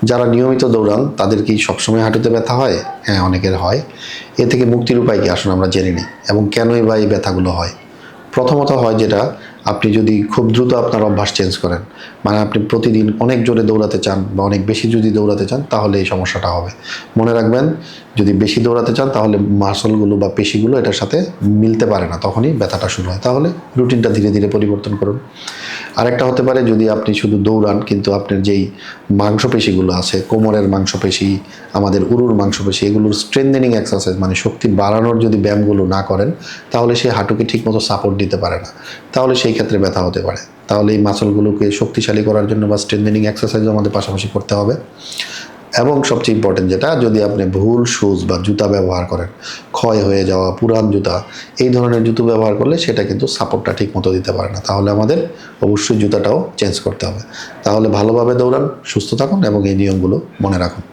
যারা নিয়মিত দৌড়ান তাদের কি সবসময় হাঁটুতে ব্যথা হয়? হ্যাঁ, অনেকের হয়। এ থেকে মুক্তির উপায় কি আসুন আমরা জেনে নিই, এবং কেনই বা এই ব্যথাগুলো হয়। প্রথমত হয় যেটা, আপনি যদি খুব দ্রুত আপনার অভ্যাস চেঞ্জ করেন, মানে আপনি প্রতিদিন অনেক জোরে দৌড়াতে চান বা অনেক বেশি যদি দৌড়াতে চান, তাহলে এই সমস্যাটা হবে। মনে রাখবেন, যদি বেশি দৌড়াতে চান তাহলে মাসলগুলো বা পেশিগুলো এটার সাথে মিলতে পারে না, তখনই ব্যথাটা শুরু হয়। তাহলে রুটিনটা ধীরে ধীরে পরিবর্তন করুন। আরেকটা হতে পারে, যদি আপনি শুধু দৌড়ান কিন্তু আপনার যেই মাংসপেশিগুলো আছে, কোমরের মাংসপেশি, আমাদের উরুর মাংসপেশি, এগুলোর স্ট্রেংথেনিং এক্সারসাইজ মানে শক্তি বাড়ানোর যদি ব্যায়ামগুলো না করেন, তাহলে সেই হাঁটুকে ঠিকমতো সাপোর্ট দিতে পারে না, তাহলে সেই ক্ষেত্রে ব্যথা হতে পারে। তাহলে এই মাসলগুলোকে শক্তিশালী করার জন্য বা স্ট্রেংথেনিং এক্সারসাইজও আমাদের পাশাপাশি করতে হবে। এবং সবচেয়ে ইম্পর্টেন্ট যেটা, যদি আপনি ভুল শুজ বা জুতা ব্যবহার করেন, ক্ষয় হয়ে যাওয়া পুরান জুতা, এই ধরনের জুতো ব্যবহার করলে সেটা কিন্তু সাপোর্টটা ঠিক মতো দিতে পারে না। তাহলে আমাদের অবশ্যই জুতাটাও চেঞ্জ করতে হবে। তাহলে ভালোভাবে দৌড়ান, সুস্থ থাকুন এবং এই নিয়মগুলো মনে রাখুন।